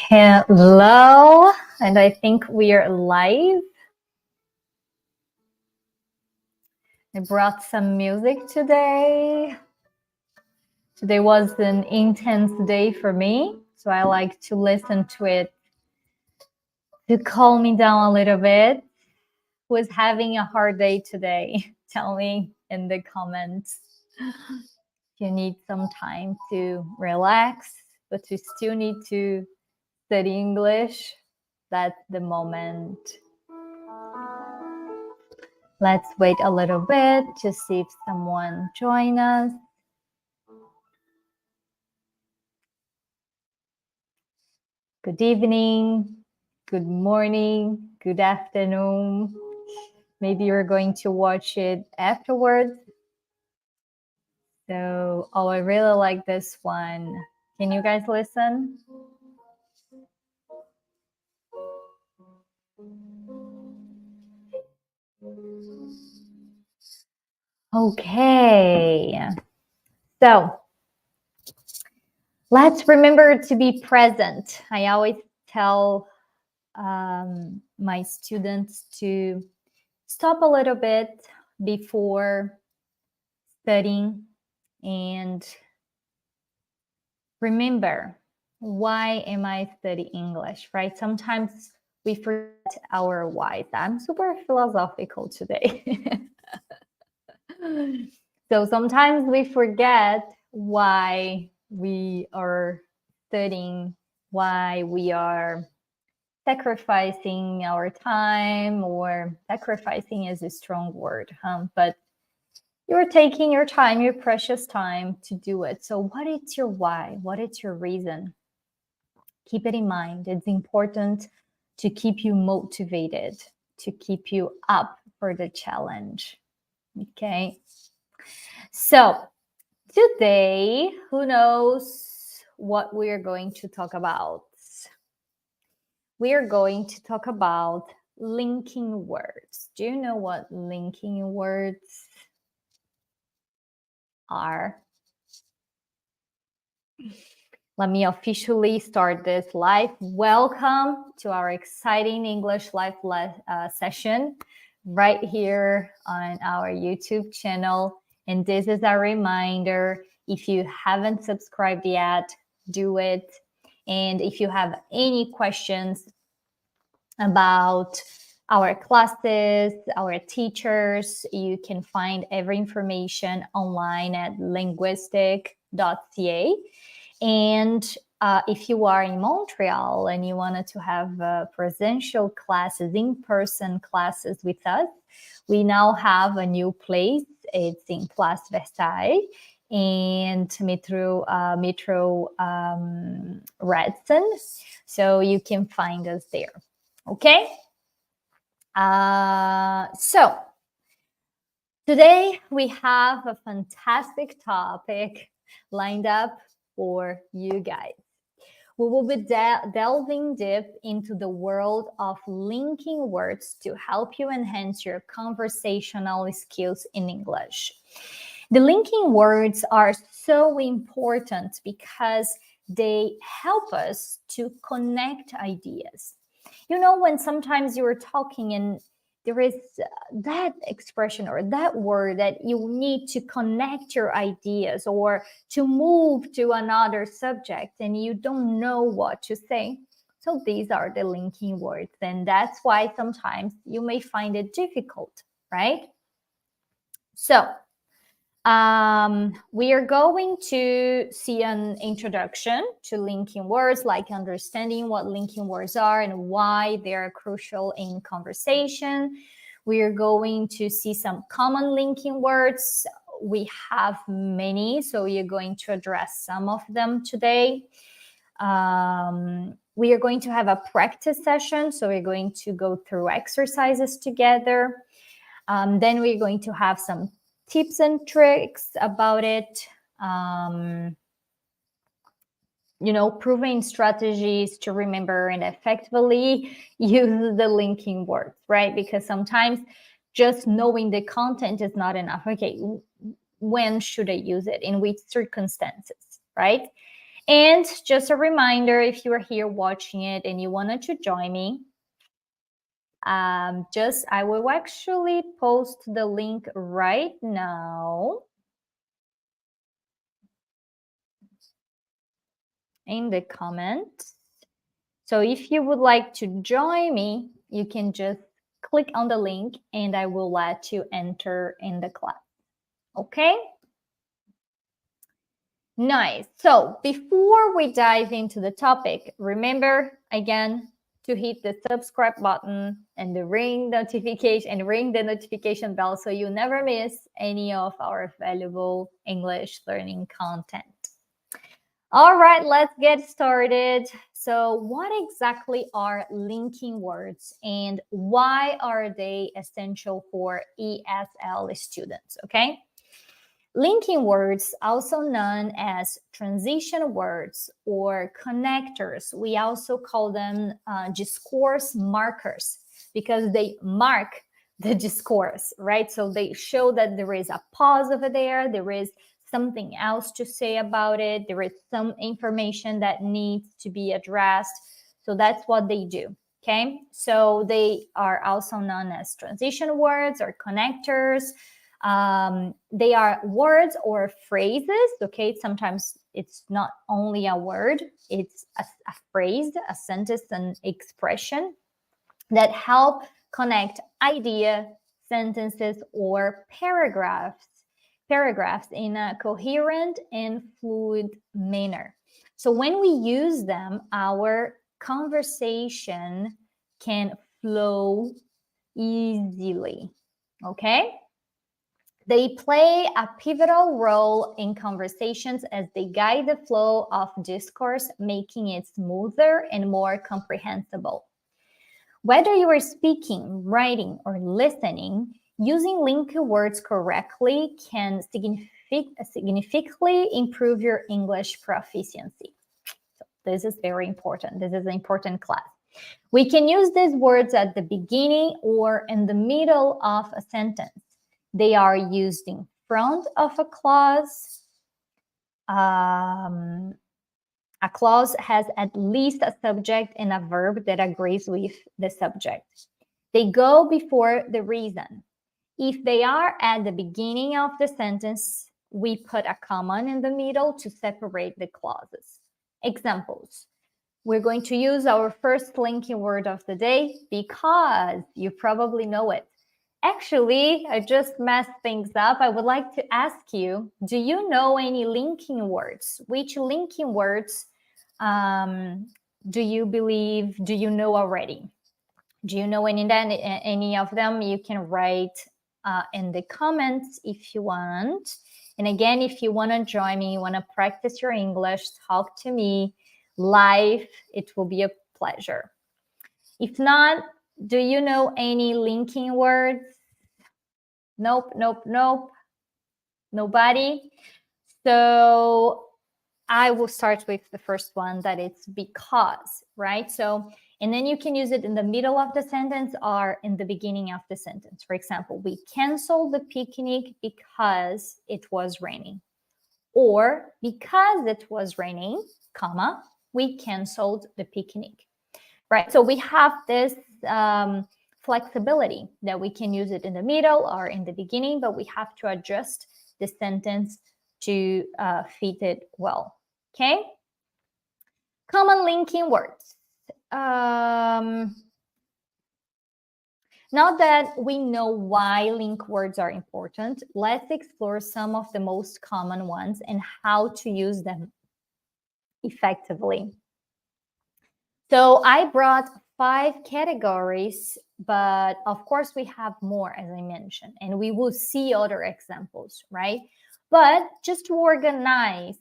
Hello, and I think we are live. I brought some music today. Today was an intense day for me, so I like to listen to it to calm me down a little bit. Who is having a hard day today? Tell me in the comments. If you need some time to relax, but you still need to study English, that's the moment. Let's wait a little bit to see if someone joins us. Good evening, good morning, good afternoon. Maybe you're going to watch it afterwards. So, oh, I really like this one. Can you guys listen? Okay. So, let's remember to be present. I always tell my students to stop a little bit before studying and remember, why am I studying English, right? Sometimes we forget our whys. I'm super philosophical today. So sometimes we forget why we are studying, why we are sacrificing our time, or sacrificing is a strong word, but you're taking your time, your precious time to do it. So what is your why? What is your reason? Keep it in mind. It's important to keep you motivated, to keep you up for the challenge. Okay. So today, who knows what we're going to talk about? We are going to talk about linking words. Do you know what linking words are? Let me officially start this live. Welcome to our exciting English live session right here on our YouTube channel. And this is a reminder, if you haven't subscribed yet, do it. And if you have any questions about our classes, our teachers, you can find every information online at Languistic.ca. And if you are in Montreal and you wanted to have presential classes, in-person classes with us, we now have a new place. It's in Place Versailles and Metro Redson. So you can find us there. Okay? So today we have a fantastic topic lined up for you guys. We will be delving deep into the world of linking words to help you enhance your conversational skills in English. The linking words are so important because they help us to connect ideas. You know, when sometimes you're talking and there is that expression or that word that you need to connect your ideas or to move to another subject and you don't know what to say. So these are the linking words. And that's why sometimes you may find it difficult, right? So we are going to see an introduction to linking words, like understanding what linking words are and why they are crucial in conversation. We are going to see some common linking words. We have many, so we are going to address some of them today. We are going to have a practice session, so we're going to go through exercises together. Then we're going to have some tips and tricks about it, proven strategies to remember and effectively use the linking words, right? Because sometimes just knowing the content is not enough. Okay, when should I use it? In which circumstances, right? And just a reminder, if you are here watching it and you wanted to join me, I will actually post the link right now in the comments. So if you would like to join me, you can just click on the link and I will let you enter in the class. Okay? Nice. So before we dive into the topic, remember again to hit the subscribe button and ring the notification bell so you never miss any of our valuable English learning content. All right, let's get started. So what exactly are linking words and why are they essential for ESL students? Okay. Linking words, also known as transition words or connectors, we also call them discourse markers because they mark the discourse, right? So they show that there is a pause over there, there is something else to say about it, there is some information that needs to be addressed. So that's what they do. Okay, so they are also known as transition words or connectors. They are words or phrases. Okay, sometimes it's not only a word, it's a phrase, a sentence, an expression that help connect idea, sentences, or paragraphs in a coherent and fluid manner. So when we use them, our conversation can flow easily. Okay. They play a pivotal role in conversations as they guide the flow of discourse, making it smoother and more comprehensible. Whether you are speaking, writing, or listening, using linking words correctly can significantly improve your English proficiency. So this is very important. This is an important class. We can use these words at the beginning or in the middle of a sentence. They are used in front of a clause. A clause has at least a subject and a verb that agrees with the subject. They go before the reason. If they are at the beginning of the sentence, we put a comma in the middle to separate the clauses. Examples. We're going to use our first linking word of the day because you probably know it. Actually, I just messed things up. I would like to ask you, do you know any linking words? Which linking words do you know already? Do you know any of them? You can write in the comments if you want. And again, if you want to join me, you want to practice your English, talk to me live, it will be a pleasure. If not, do you know any linking words? Nope. Nobody. So I will start with the first one, that it's because, right? So, and then you can use it in the middle of the sentence or in the beginning of the sentence. For example, we canceled the picnic because it was raining. Or because it was raining, comma, we canceled the picnic, right? So we have this flexibility that we can use it in the middle or in the beginning, but we have to adjust the sentence to fit it well. Okay. Common linking words. Now that we know why link words are important, let's explore some of the most common ones and how to use them effectively. So I brought 5 categories, but of course we have more, as I mentioned, and we will see other examples, right? But just to organize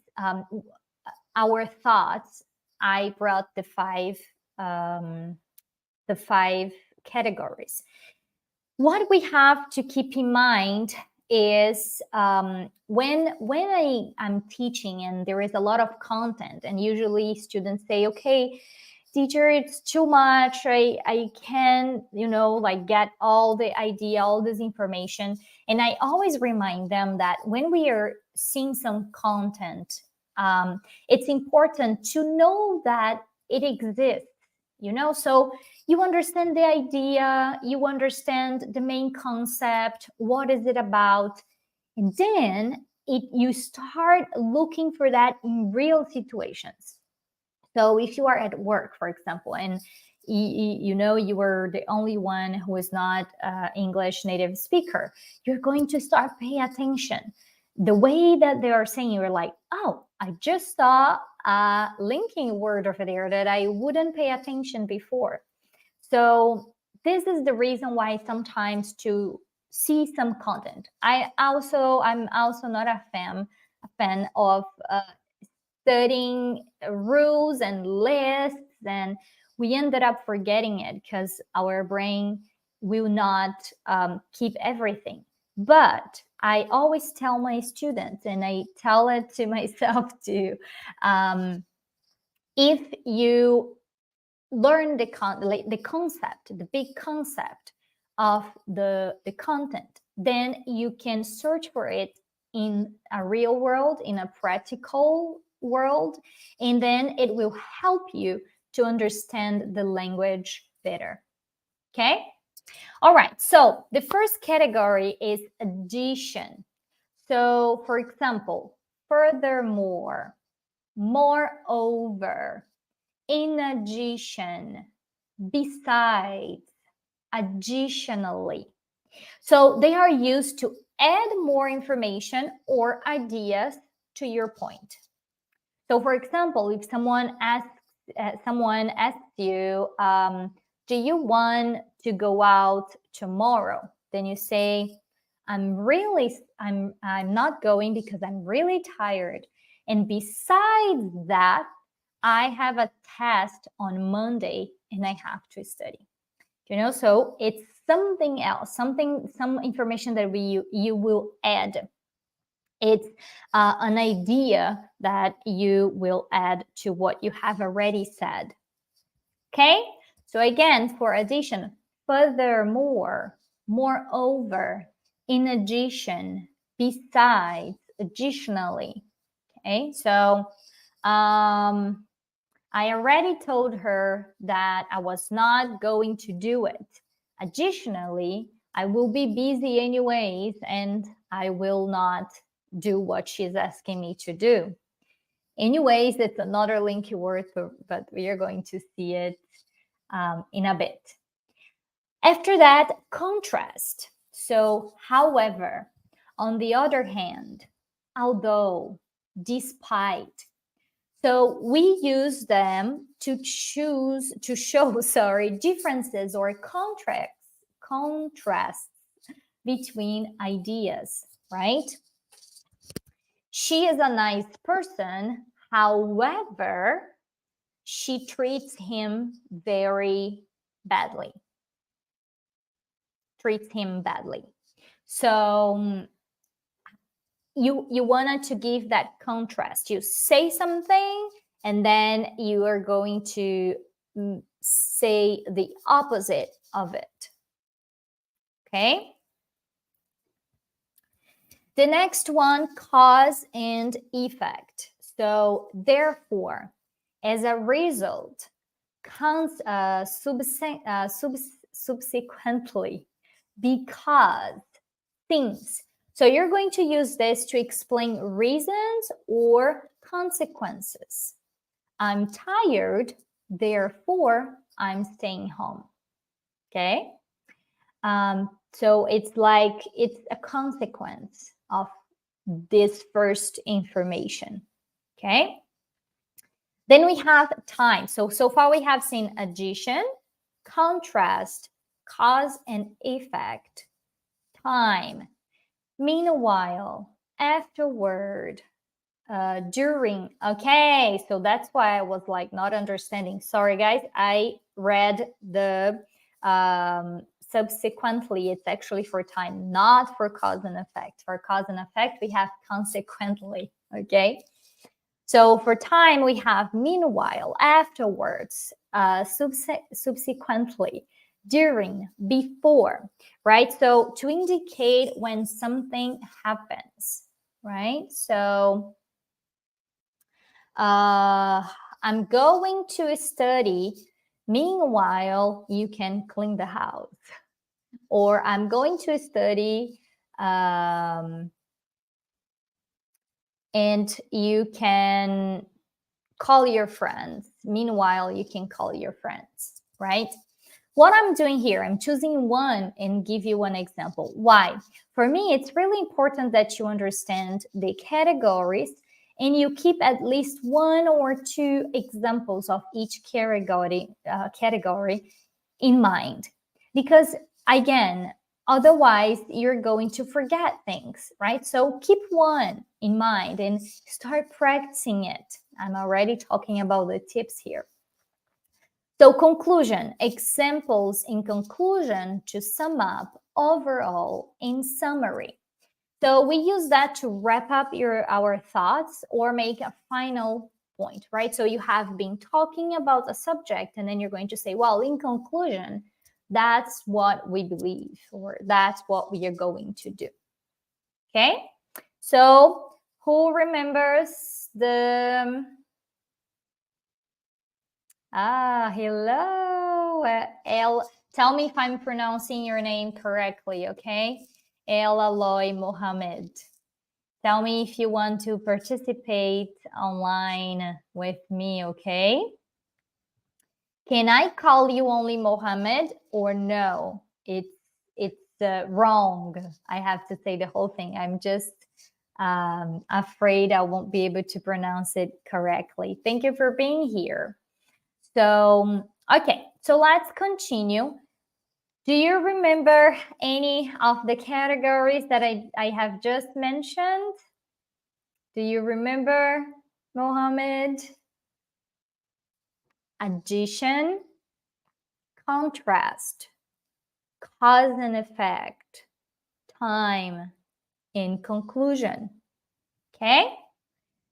our thoughts, I brought the five categories. What we have to keep in mind is when I'm teaching and there is a lot of content, and usually students say, okay, teacher, it's too much. I can, like get all the idea, all this information. And I always remind them that when we are seeing some content It's important to know that it exists, so you understand the idea, you understand the main concept, what is it about, and then you start looking for that in real situations. So if you are at work, for example, and you were the only one who is not English native speaker, you're going to start paying attention. The way that they are saying, you're like, oh, I just saw a linking word over there that I wouldn't pay attention before. So this is the reason why sometimes to see some content. I'm also not a fan of studying rules and lists, and we ended up forgetting it because our brain will not keep everything. But I always tell my students, and I tell it to myself too, if you learn the concept, the big concept of the content, then you can search for it in a real world, in a practical world, and then it will help you to understand the language better. Okay? All right, so the first category is addition. So, for example, furthermore, moreover, in addition, besides, additionally. So they are used to add more information or ideas to your point. So, for example, if someone asks you, "Do you want to go out tomorrow?" Then you say, I'm not going because I'm really tired. And besides that, I have a test on Monday and I have to study. So it's something else, some information that you will add. It's an idea that you will add to what you have already said. Okay? So again, for addition, furthermore, moreover, in addition, besides, additionally. Okay? So I already told her that I was not going to do it. Additionally, I will be busy anyways, and I will not do what she's asking me to do. Anyways, it's another linky word, but we are going to see it in a bit. After that, contrast. So, however, on the other hand, although, despite. So we use them to show differences or contrasts between ideas, right? She is a nice person. However, she treats him very badly. So you wanted to give that contrast. You say something and then you are going to say the opposite of it. Okay? The next one, cause and effect. So therefore, as a result, subsequently, because, things. So you're going to use this to explain reasons or consequences. I'm tired, therefore I'm staying home. Okay? So it's like it's a consequence of this first information. Okay? Then we have time. So far we have seen addition, contrast, cause and effect, time. Meanwhile, afterward, during. Okay, so that's why I was like not understanding. Sorry, guys. I read the subsequently. It's actually for time, not for cause and effect. For cause and effect, we have consequently. Okay. So for time, we have meanwhile, afterwards, subsequently, during, before, right? So to indicate when something happens, right? So I'm going to study. Meanwhile, you can clean the house. Or I'm going to study, and you can call your friends. Meanwhile, you can call your friends, right? What I'm doing here, I'm choosing one and give you one example. Why? For me, it's really important that you understand the categories and you keep at least one or two examples of each category in mind. Because again, otherwise you're going to forget things, right? So keep one in mind and start practicing it. I'm already talking about the tips here. So conclusion, examples in conclusion to sum up overall in summary. So we use that to wrap up our thoughts or make a final point, right? So you have been talking about a subject and then you're going to say, well, in conclusion, that's what we believe or that's what we are going to do. Okay? So who remembers the hello, El. Tell me if I'm pronouncing your name correctly, okay? El Aloy Mohammed. Tell me if you want to participate online with me, okay? Can I call you only Mohammed or no? It's wrong. I have to say the whole thing. I'm just afraid I won't be able to pronounce it correctly. Thank you for being here. So, okay, so let's continue. Do you remember any of the categories that I have just mentioned? Do you remember, Mohammed? Addition, contrast, cause and effect, time, and conclusion. Okay?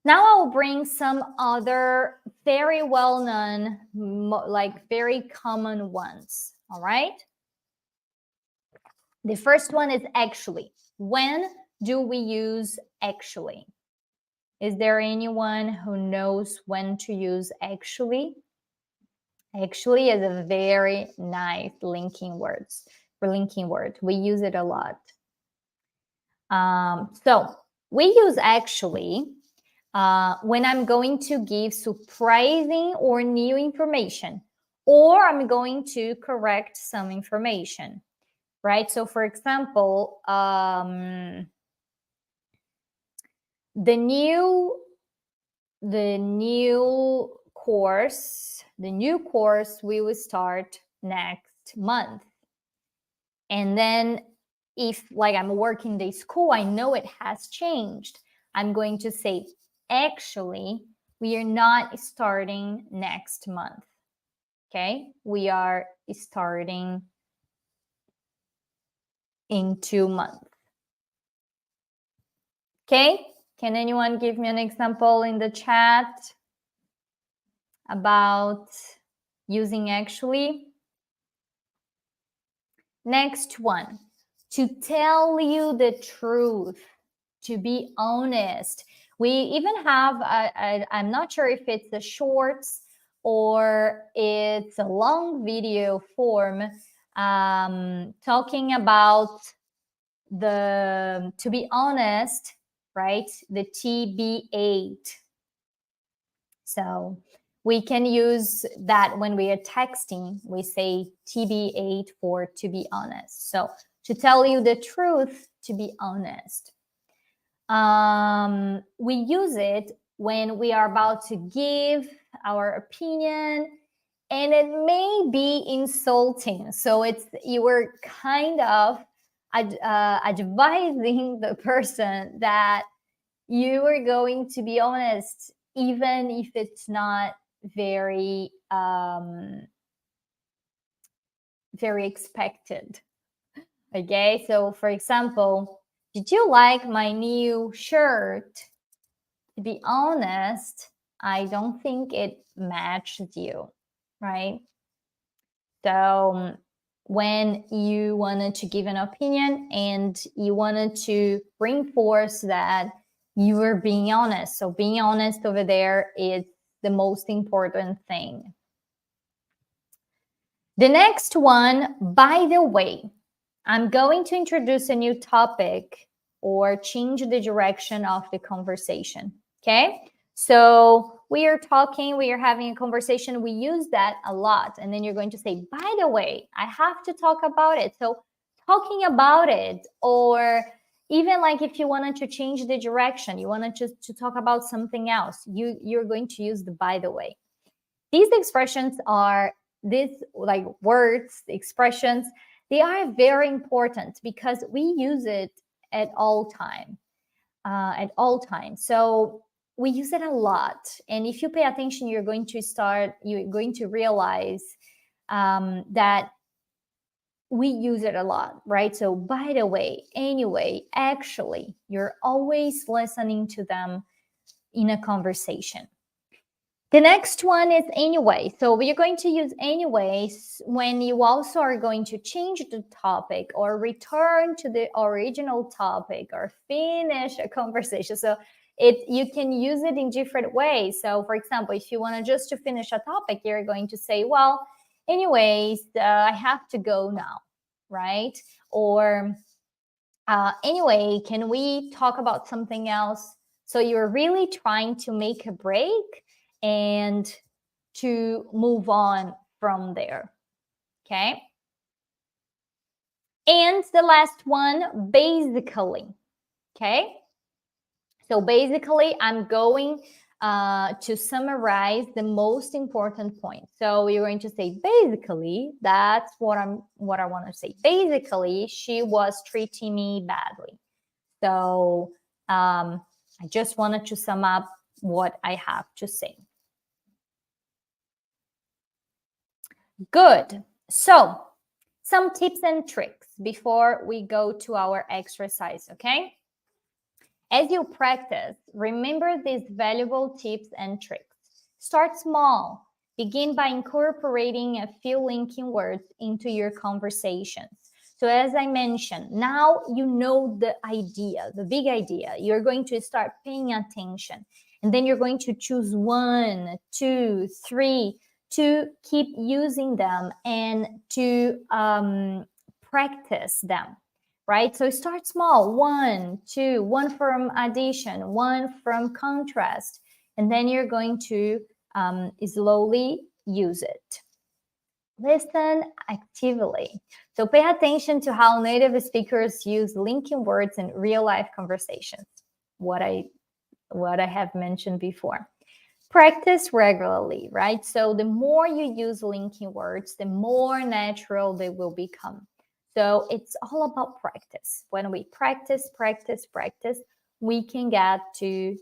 Now I'll bring some other very well-known, like very common ones. All right? The first one is actually. When do we use actually? Is there anyone who knows when to use actually? Actually is a very nice linking word. We use it a lot. So we use actually when I'm going to give surprising or new information, or I'm going to correct some information, right? So for example, the new course we will start next month. And then if like I'm working the school, I know it has changed. I'm going to say, actually, we are not starting next month. Okay, we are starting in 2 months. Okay, can anyone give me an example in the chat about using actually? Next one, to tell you the truth, to be honest. We even have, I'm not sure if it's a shorts or it's a long video form talking about to be honest, right? The TB8. So we can use that when we are texting. We say TB8 for to be honest. So to tell you the truth, to be honest. We use it when we are about to give our opinion and it may be insulting. So you were kind of advising the person that you are going to be honest, even if it's not very very expected. Okay, so for example, did you like my new shirt? To be honest, I don't think it matched you, right? So when you wanted to give an opinion and you wanted to reinforce that You are being honest. So being honest over there is the most important thing. The next one, by the way, I'm going to introduce a new topic or change the direction of the conversation. Okay. So we are talking, we are having a conversation. We use that a lot. And then you're going to say, by the way, I have to talk about it. So talking about it, or even like if you wanted to change the direction, you wanted to talk about something else, you're going to use the by the way. These expressions are these like words, expressions, they are very important because we use it at all time, at all times. So we use it a lot. And if you pay attention, you're going to realize that we use it a lot, right? So by the way, anyway, actually, you're always listening to them in a conversation. The next one is anyway. So we're going to use anyways when you also are going to change the topic or return to the original topic or finish a conversation. So you can use it in different ways. So for example, if you want to just to finish a topic, you're going to say, well, anyways, I have to go now, right? Or anyway, can we talk about something else? So you're really trying to make a break and to move on from there. Okay. And the last one, basically. Okay. So basically, I'm going to summarize the most important point. So you're going to say basically, that's what I want to say. Basically, she was treating me badly. So I just wanted to sum up what I have to say. Good. So some tips and tricks before we go to our exercise, okay? As you practice, remember these valuable tips and tricks. Start small. Begin by incorporating a few linking words into your conversations. So as I mentioned, now you know the idea, the big idea. You're going to start paying attention. And then you're going to choose 1, 2, 3 to keep using them and to practice them, right? So start small, 1, 2, 1 from addition, 1 from contrast, and then you're going to slowly use it. Listen actively. So pay attention to how native speakers use linking words in real life conversations, what I have mentioned before. Practice regularly, right? So the more you use linking words, the more natural they will become. So it's all about practice. When we practice, we can get to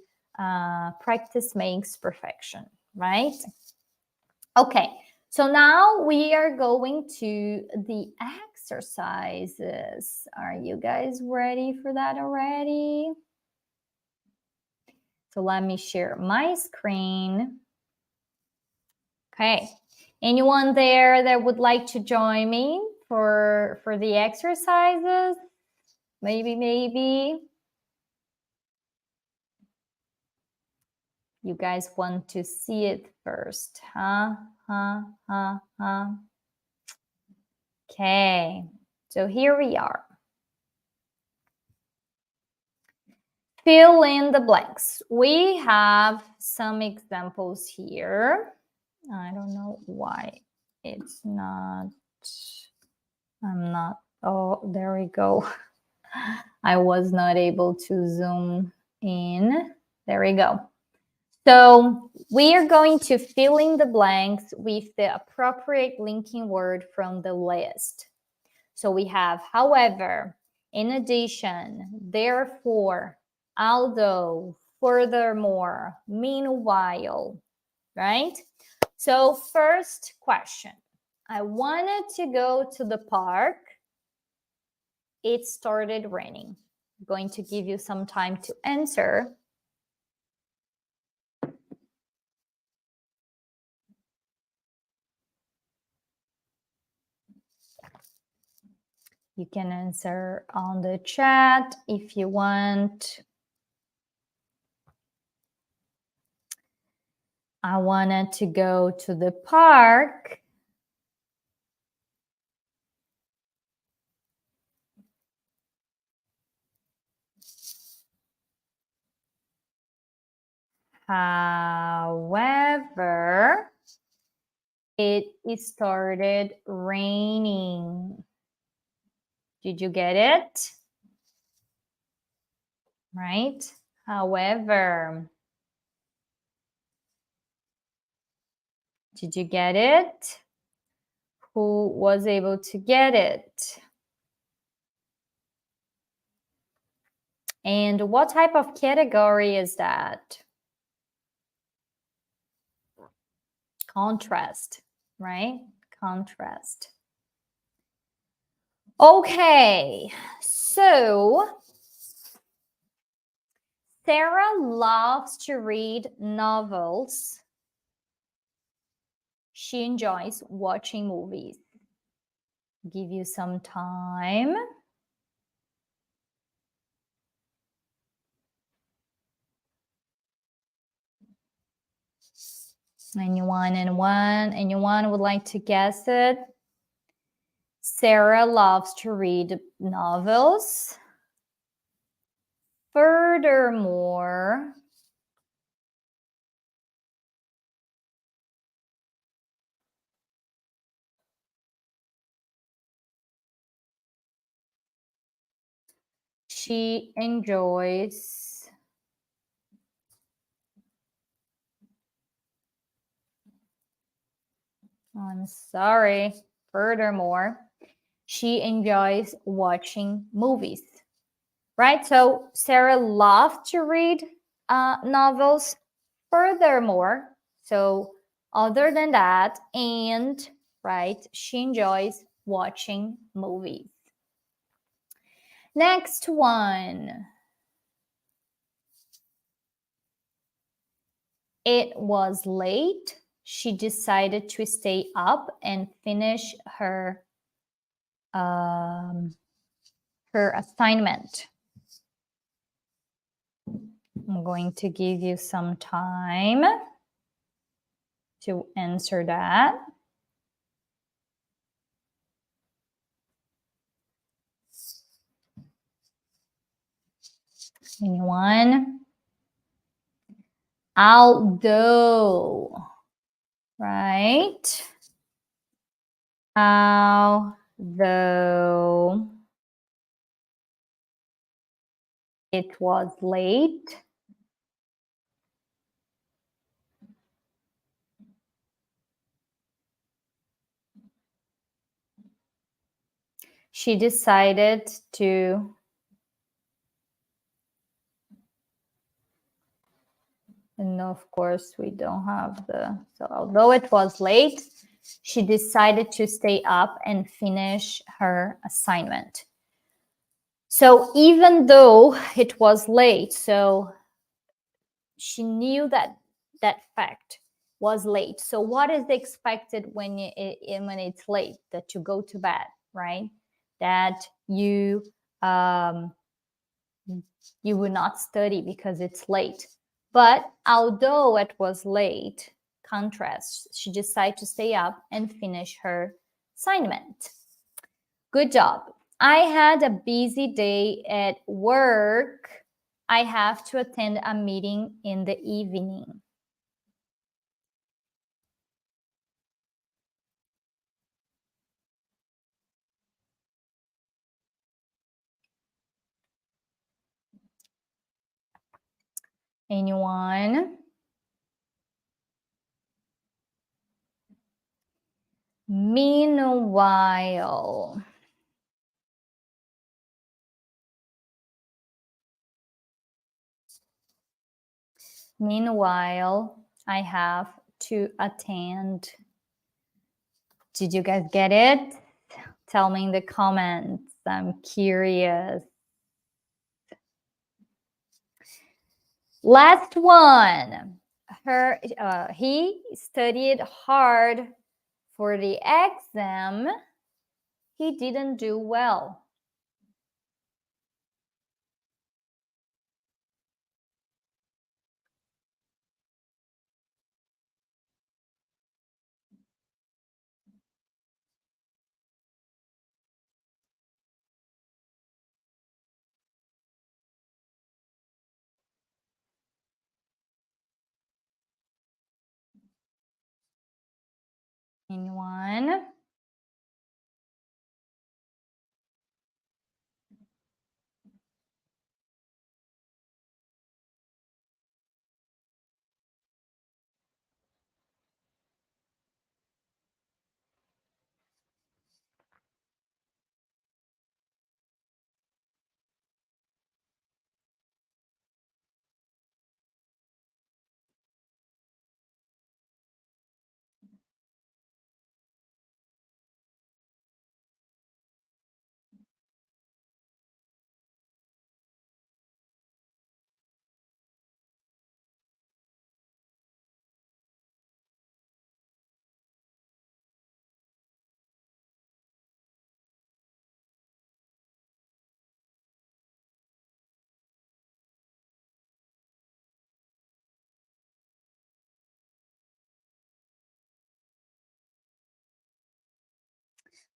practice makes perfection, right? Okay, so now we are going to the exercises. Are you guys ready for that already? So let me share my screen. Okay, anyone there that would like to join me for the exercises? Maybe. You guys want to see it first, huh? Okay, so here we are. Fill in the blanks. We have some examples here. I don't know why it's not, oh, there we go. I was not able to zoom in. There we go. So we are going to fill in the blanks with the appropriate linking word from the list. So we have however, in addition, therefore, although, furthermore, meanwhile, right? So first question, I wanted to go to the park. It started raining. I'm going to give you some time to answer. You can answer on the chat if you want. I wanted to go to the park. However, it started raining. Did you get it? Right? However, did you get it? Who was able to get it? And what type of category is that? Contrast, right? Contrast. Okay, so Sarah loves to read novels. She enjoys watching movies. Give you some time. Anyone would like to guess it? Sarah loves to read novels. Furthermore, she enjoys I'm sorry. Furthermore, she enjoys watching movies, right? So Sarah loved to read novels. Furthermore, so other than that, and right, she enjoys watching movies. Next one. It was late. She decided to stay up and finish her assignment. I'm going to give you some time to answer that. Anyone? Although, right? Although it was late, she decided to and of course we don't have so although it was late, she decided to stay up and finish her assignment. So even though it was late, so she knew that fact was late. So what is expected when it's late? That you go to bed, right? That you will not study because it's late. But although it was late, contrast, she decided to stay up and finish her assignment. Good job. I had a busy day at work. I have to attend a meeting in the evening. Anyone? Meanwhile, I have to attend. Did you guys get it? Tell me in the comments. I'm curious. Last one. He studied hard for the exam. He didn't do well. in one.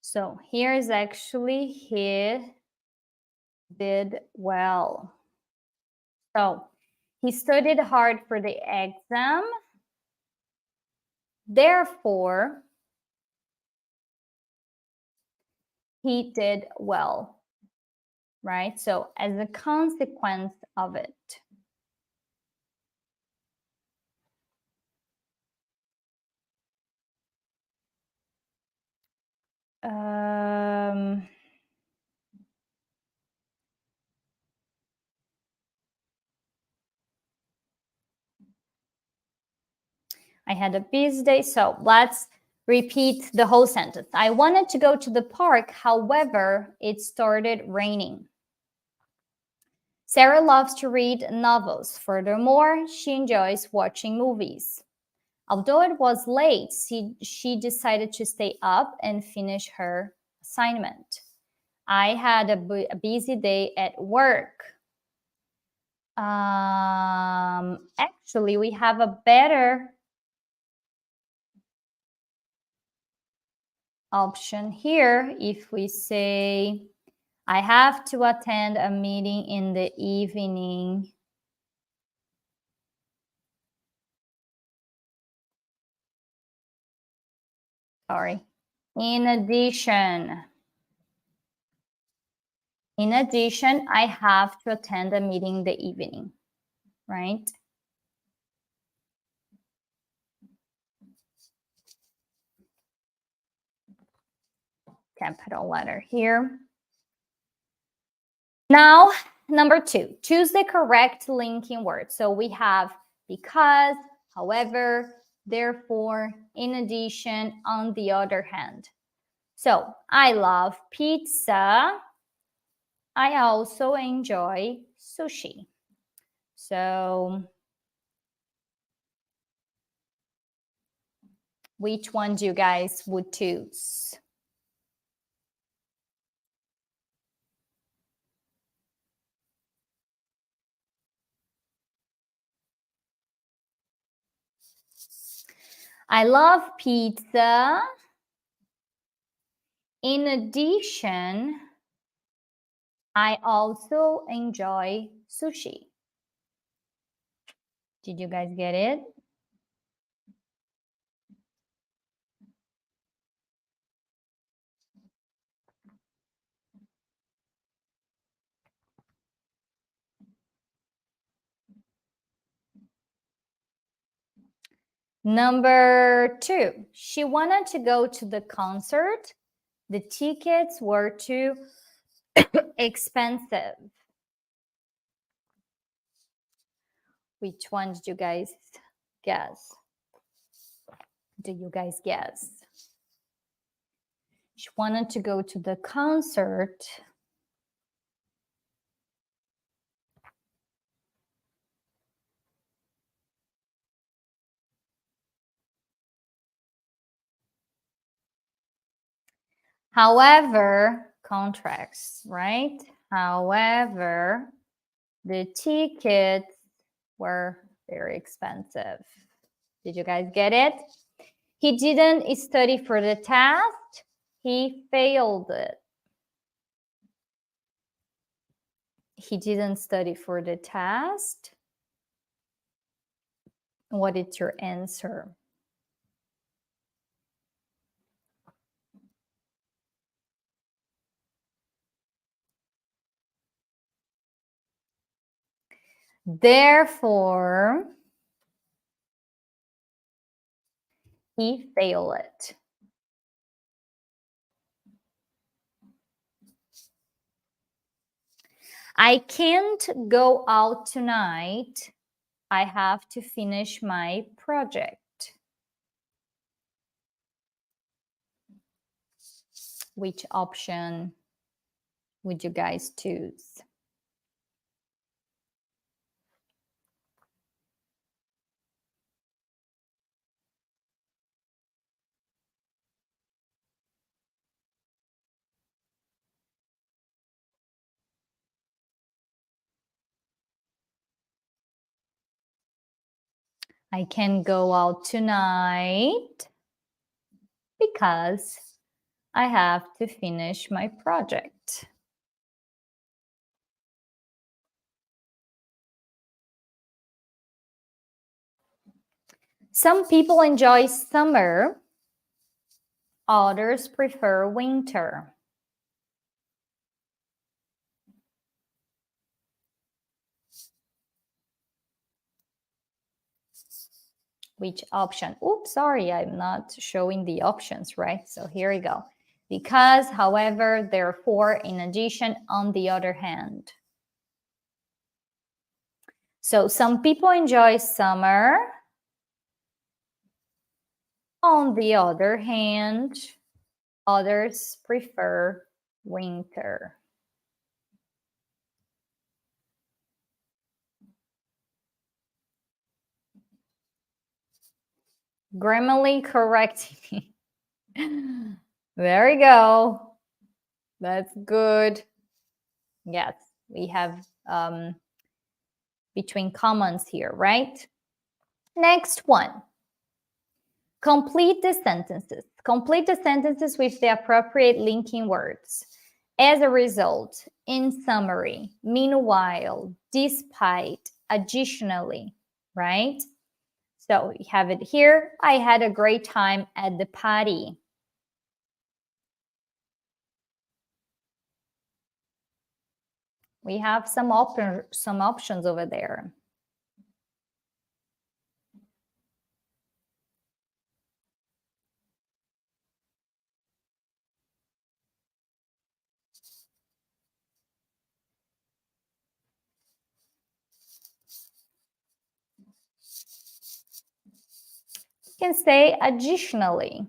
So here is actually he did well. So he studied hard for the exam. Therefore, he did well, right? So as a consequence of it. I had a busy day. So let's repeat the whole sentence. I wanted to go to the park. However, it started raining. Sarah loves to read novels. Furthermore, she enjoys watching movies. Although it was late, she decided to stay up and finish her assignment. I had a busy day at work. Actually, we have a better option here if we say, I have to attend a meeting in the evening. Sorry. In addition, I have to attend a meeting in the evening, right? Capital letter here. Now, number 2, choose the correct linking word. So we have because, however, therefore, in addition, on the other hand. So I love pizza. I also enjoy sushi. So which one do you guys would choose? I love pizza. In addition, I also enjoy sushi. Did you guys get it? Number 2, she wanted to go to the concert. The tickets were too expensive. Which one did you guys guess? Do you guys guess? She wanted to go to the concert. However, contracts, right? However, the tickets were very expensive. Did you guys get it? He didn't study for the test. He failed it. He didn't study for the test. What is your answer? Therefore, he failed it. I can't go out tonight. I have to finish my project. Which option would you guys choose? I can go out tonight because I have to finish my project. Some people enjoy summer, others prefer winter. Which option? Oops, sorry, I'm not showing the options, right? So here we go. Because, however, therefore, in addition, on the other hand. So some people enjoy summer. On the other hand, others prefer winter. Grammarly correct. There we go. That's good. Yes, we have between commas here, right? Next one. Complete the sentences. Complete the sentences with the appropriate linking words. As a result, in summary, meanwhile, despite, additionally, right? So we have it here. I had a great time at the party. We have some options over there. You can say additionally.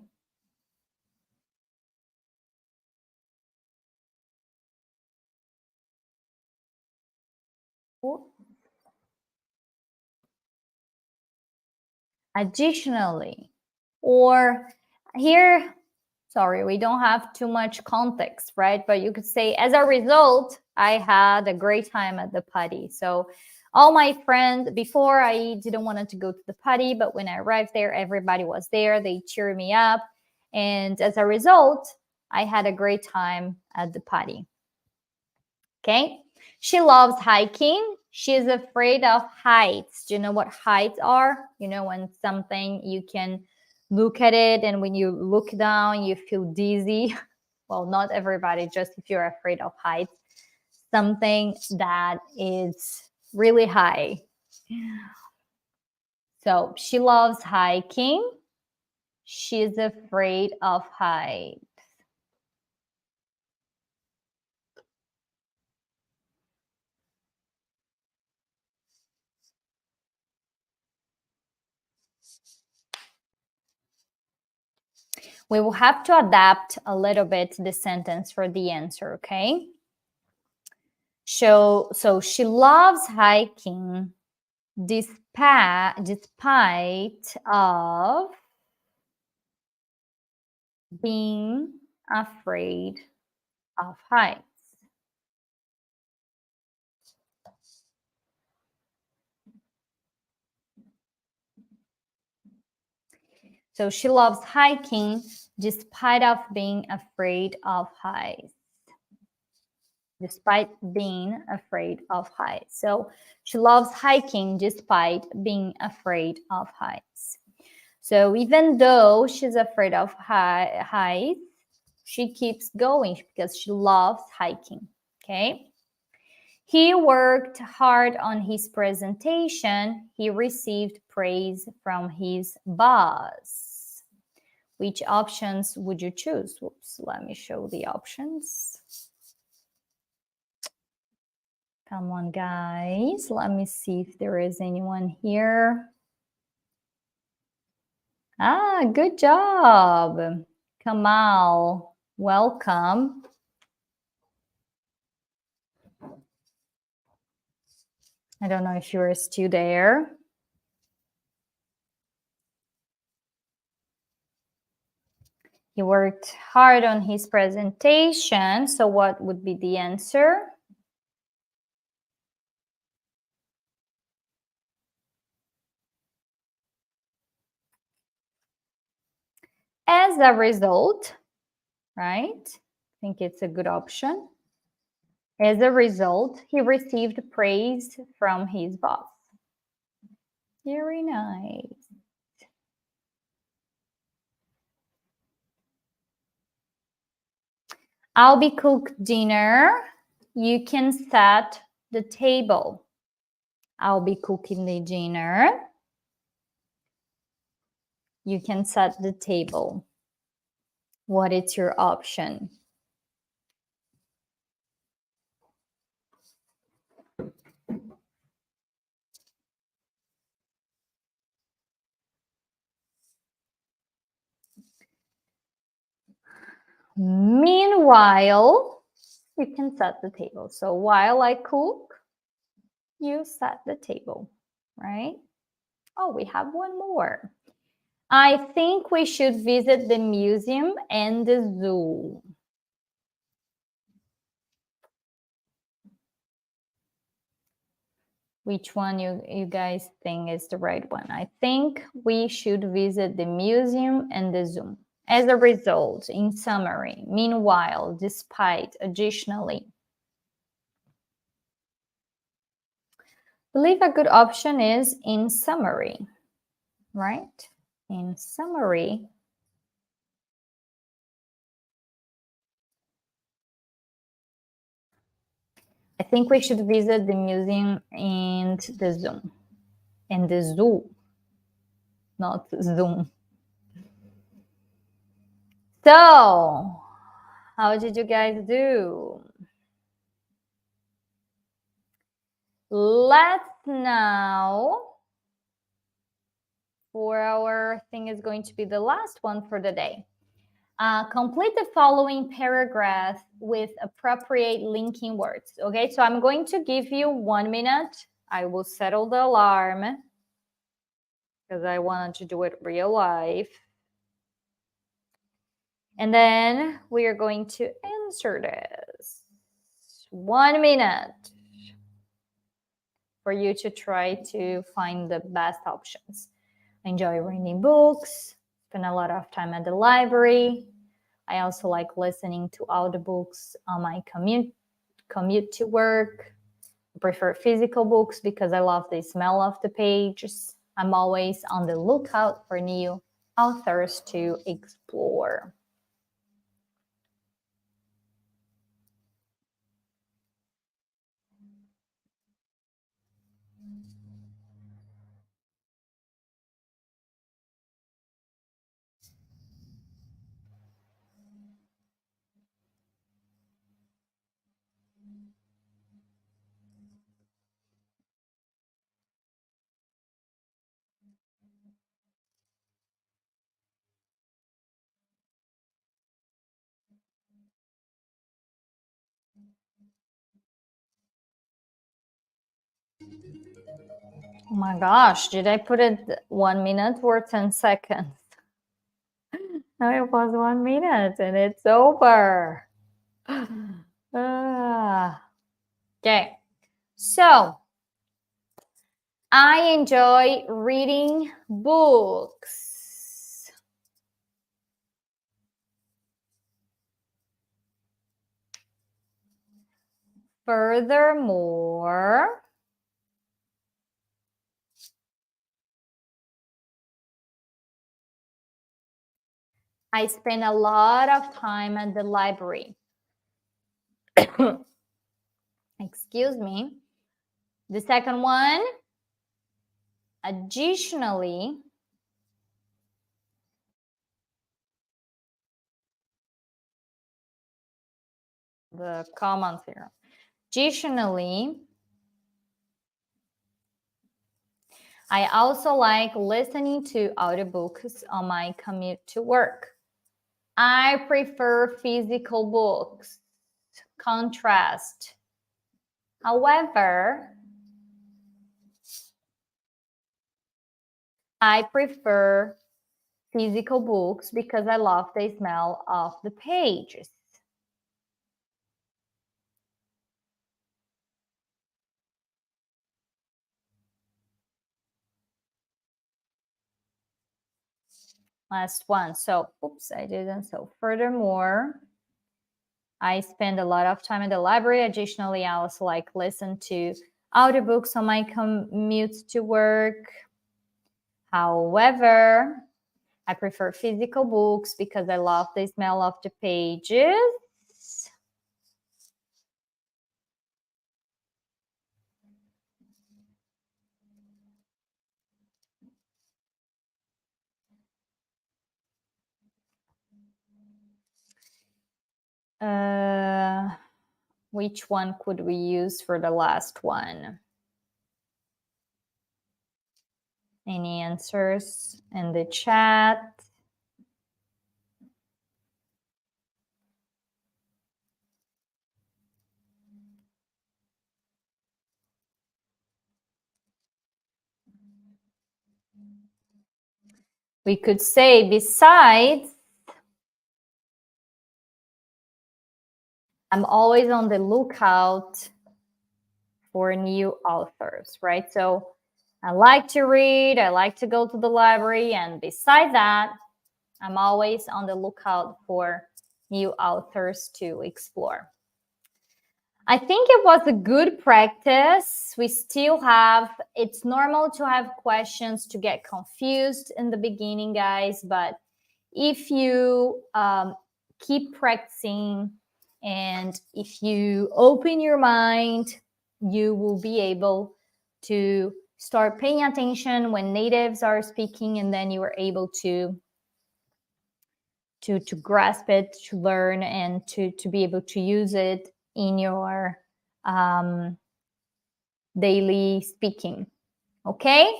Additionally, or here, sorry, we don't have too much context, right? But you could say, as a result, I had a great time at the party. So all my friends, before I didn't want to go to the party, but when I arrived there, everybody was there. They cheered me up. And as a result, I had a great time at the party. Okay. She loves hiking. She's afraid of heights. Do you know what heights are? You know, when something you can look at it and when you look down, you feel dizzy. Well, not everybody, just if you're afraid of heights. Something that is really high. So she loves hiking. She's afraid of heights. We will have to adapt a little bit the sentence for the answer, okay? So she loves hiking despite of being afraid of heights. So she loves hiking despite of being afraid of heights. Despite being afraid of heights. So she loves hiking despite being afraid of heights. So even though she's afraid of heights, she keeps going because she loves hiking. Okay. He worked hard on his presentation. He received praise from his boss. Which options would you choose? Whoops, let me show the options. Come on, guys. Let me see if there is anyone here. Ah, good job. Kamal, welcome. I don't know if you're still there. He worked hard on his presentation. So what would be the answer? As a result, right? I think it's a good option. As a result, he received praise from his boss. Very nice. I'll be cook dinner. You can set the table. I'll be cooking the dinner. You can set the table. What is your option? Meanwhile, you can set the table. So while I cook, you set the table, right? Oh, we have one more. I think we should visit the museum and the zoo. Which one you guys think is the right one? I think we should visit the museum and the zoo. As a result, in summary, meanwhile, despite, additionally. I believe a good option is in summary, right? In summary. I think we should visit the museum and the zoo. And the zoo, not Zoom. So, how did you guys do? Let's now, for our thing is going to be the last one for the day. Complete the following paragraph with appropriate linking words. Okay, so I'm going to give you 1 minute. I will settle the alarm because I wanted to do it real life. And then we are going to answer this. 1 minute for you to try to find the best options. I enjoy reading books, spend a lot of time at the library. I also like listening to audiobooks on my commute to work. I prefer physical books because I love the smell of the pages. I'm always on the lookout for new authors to explore. Oh my gosh, did I put it 1 minute or 10 seconds? No, it was 1 minute and it's over. Okay, so I enjoy reading books. Furthermore, I spend a lot of time at the library. Excuse me. The second one, additionally, the common theorem. Additionally, I also like listening to audiobooks on my commute to work. I prefer physical books. Contrast. However, I prefer physical books because I love the smell of the pages. Last one. So, oops, I didn't. So, furthermore, I spend a lot of time in the library. Additionally, I also like listen to audiobooks on my commute to work. However, I prefer physical books because I love the smell of the pages. Which one could we use for the last one? Any answers in the chat? We could say besides, I'm always on the lookout for new authors, right? So I like to read, I like to go to the library, and besides that, I'm always on the lookout for new authors to explore. I think it was a good practice. We still have, it's normal to have questions to get confused in the beginning, guys, but if you keep practicing and if you open your mind, you will be able to start paying attention when natives are speaking, and then you are able to grasp it, to learn, and to be able to use it in your daily speaking. Okay?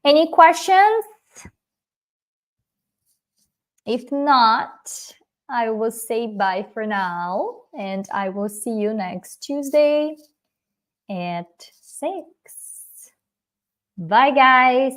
Any questions? If not, I will say bye for now, and I will see you next Tuesday at 6. Bye, guys.